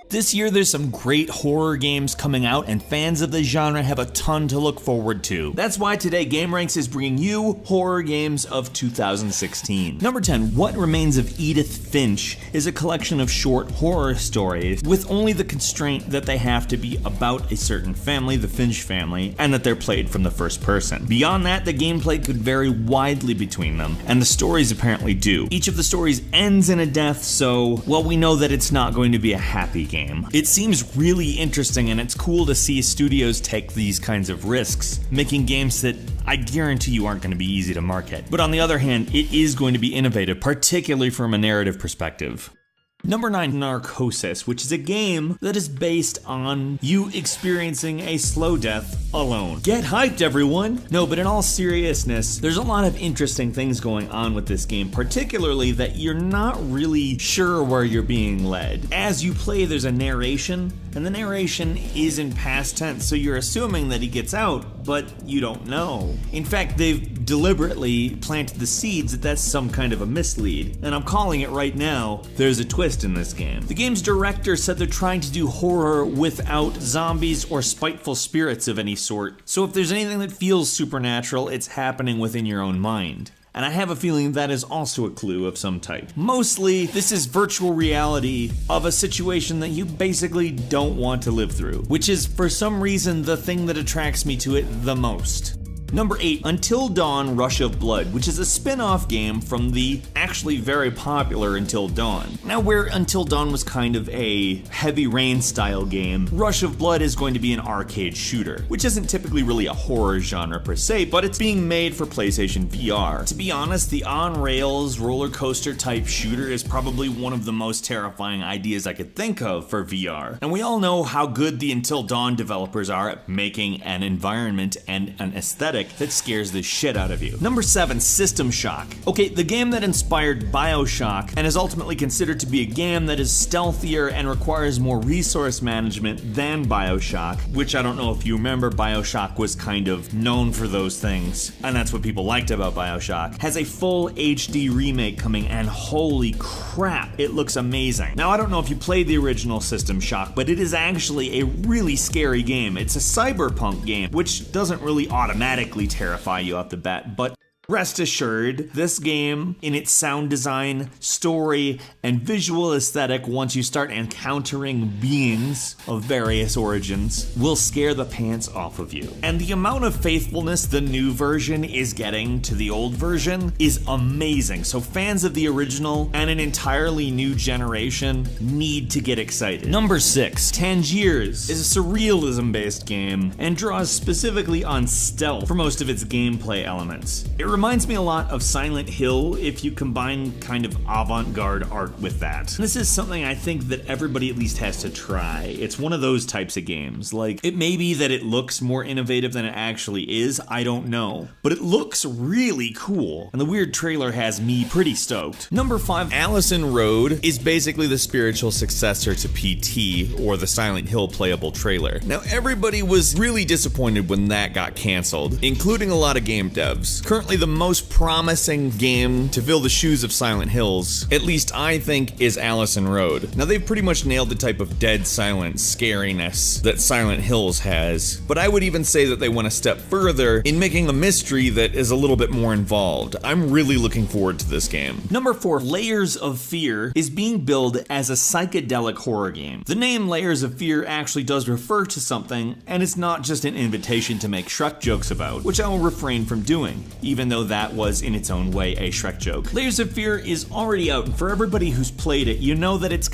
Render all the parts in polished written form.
This year there's some great horror games coming out, and fans of the genre have a ton to look forward to. That's why today GameRanks is bringing you horror games of 2016. Number 10, What Remains of Edith Finch is a collection of short horror stories with only the constraint that they have to be about a certain family, the Finch family, and that they're played from the first person. Beyond that, the gameplay could vary widely between them, and the stories apparently do. Each of the stories ends in a death, so, well, we know that it's not going to be a happy game. It seems really interesting, and it's cool to see studios take these kinds of risks, making games that I guarantee you aren't going to be easy to market. But on the other hand, it is going to be innovative, particularly from a narrative perspective. Number 9, Narcosis, which is a game that is based on you experiencing a slow death alone. Get hyped, everyone! No, but in all seriousness, there's a lot of interesting things going on with this game, particularly that you're not really sure where you're being led. As you play, there's a narration, and the narration is in past tense, so you're assuming that he gets out, but you don't know. In fact, they've deliberately planted the seeds that that's some kind of a mislead, and I'm calling it right now. There's a twist in this game. The game's director said they're trying to do horror without zombies or spiteful spirits of any sort, so if there's anything that feels supernatural, it's happening within your own mind. And I have a feeling that is also a clue of some type. Mostly, this is virtual reality of a situation that you basically don't want to live through, which is for some reason the thing that attracts me to it the most. Number 8, Until Dawn Rush of Blood, which is a spin-off game from the actually very popular Until Dawn. Now, where Until Dawn was kind of a Heavy Rain style game, Rush of Blood is going to be an arcade shooter, which isn't typically really a horror genre per se, but it's being made for PlayStation VR. To be honest, the on-rails roller coaster type shooter is probably one of the most terrifying ideas I could think of for VR. And we all know how good the Until Dawn developers are at making an environment and an aesthetic that scares the shit out of you. Number 7, System Shock. Okay, the game that inspired BioShock and is ultimately considered to be a game that is stealthier and requires more resource management than BioShock, which I don't know if you remember, BioShock was kind of known for those things, and that's what people liked about BioShock, has a full HD remake coming, and holy crap, it looks amazing. Now, I don't know if you played the original System Shock, but it is actually a really scary game. It's a cyberpunk game, which doesn't really automatically terrify you off the bat, but rest assured, this game, in its sound design, story, and visual aesthetic, once you start encountering beings of various origins, will scare the pants off of you. And the amount of faithfulness the new version is getting to the old version is amazing, so fans of the original and an entirely new generation need to get excited. Number 6, Tangiers is a surrealism-based game and draws specifically on stealth for most of its gameplay elements. It reminds me a lot of Silent Hill if you combine kind of avant-garde art with that. This is something I think that everybody at least has to try. It's one of those types of games. Like, it may be that it looks more innovative than it actually is, I don't know. But it looks really cool, and the weird trailer has me pretty stoked. Number 5, Allison Road is basically the spiritual successor to PT, or the Silent Hill playable trailer. Now, everybody was really disappointed when that got canceled, including a lot of game devs. Currently, the most promising game to fill the shoes of Silent Hills, at least I think, is Allison Road. Now, they've pretty much nailed the type of dead silence scariness that Silent Hills has, but I would even say that they went a step further in making a mystery that is a little bit more involved. I'm really looking forward to this game. Number 4, Layers of Fear is being billed as a psychedelic horror game. The name Layers of Fear actually does refer to something, and it's not just an invitation to make Shrek jokes about, which I will refrain from doing, even though that was in its own way a Shrek joke. Layers of Fear is already out, and for everybody who's played it, you know that it's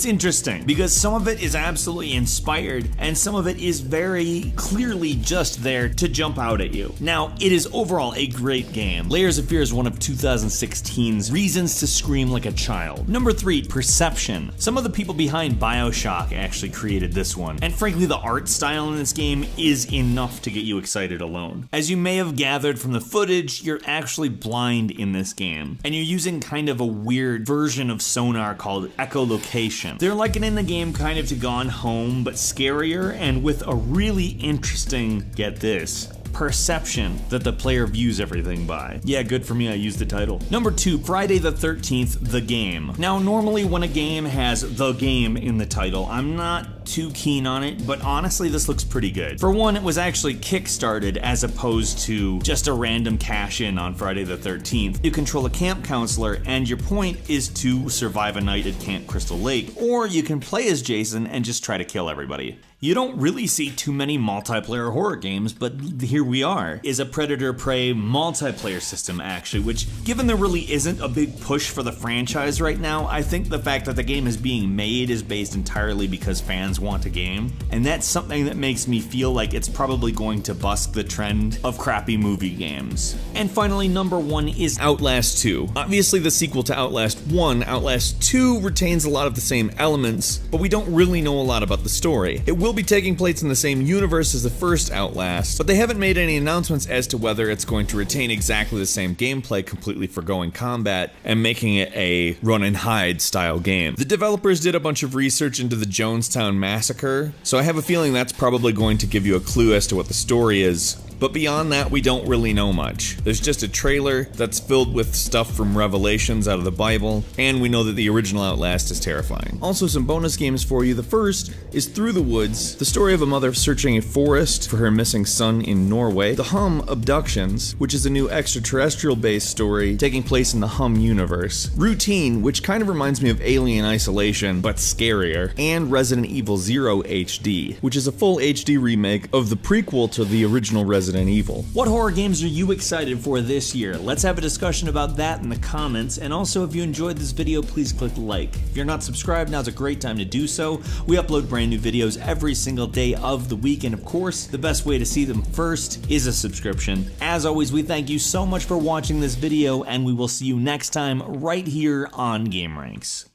interesting, because some of it is absolutely inspired, and some of it is very clearly just there to jump out at you. Now, it is overall a great game. Layers of Fear is one of 2016's reasons to scream like a child. Number 3, Perception. Some of the people behind BioShock actually created this one, and frankly, the art style in this game is enough to get you excited alone. As you may have gathered from the footage, you're actually blind in this game, and you're using kind of a weird version of sonar called echolocation. They're likening the game kind of to Gone Home, but scarier and with a really interesting, get this, perception that the player views everything by. Yeah, good for me, I used the title. Number 2, Friday the 13th, The Game. Now, normally when a game has The Game in the title, I'm not too keen on it, but honestly, this looks pretty good. For one, it was actually kickstarted as opposed to just a random cash-in on Friday the 13th. You control a camp counselor, and your point is to survive a night at Camp Crystal Lake, or you can play as Jason and just try to kill everybody. You don't really see too many multiplayer horror games, but here we are. Is a Predator-Prey multiplayer system, actually, which, given there really isn't a big push for the franchise right now, I think the fact that the game is being made is based entirely because fans want a game, and that's something that makes me feel like it's probably going to busk the trend of crappy movie games. And finally, number 1 is Outlast 2. Obviously, the sequel to Outlast 1, Outlast 2 retains a lot of the same elements, but we don't really know a lot about the story. It will be taking place in the same universe as the first Outlast, but they haven't made any announcements as to whether it's going to retain exactly the same gameplay, completely foregoing combat, and making it a run and hide style game. The developers did a bunch of research into the Jonestown Massacre, so I have a feeling that's probably going to give you a clue as to what the story is. But beyond that, we don't really know much. There's just a trailer that's filled with stuff from Revelations out of the Bible, and we know that the original Outlast is terrifying. Also, some bonus games for you. The first is Through the Woods, the story of a mother searching a forest for her missing son in Norway. The Hum Abductions, which is a new extraterrestrial-based story taking place in the Hum universe. Routine, which kind of reminds me of Alien Isolation, but scarier. And Resident Evil 0 HD, which is a full HD remake of the prequel to the original Resident Evil. What horror games are you excited for this year? Let's have a discussion about that in the comments, and also if you enjoyed this video, please click like. If you're not subscribed, now's a great time to do so. We upload brand new videos every single day of the week, and of course, the best way to see them first is a subscription. As always, we thank you so much for watching this video, and we will see you next time right here on GameRanks.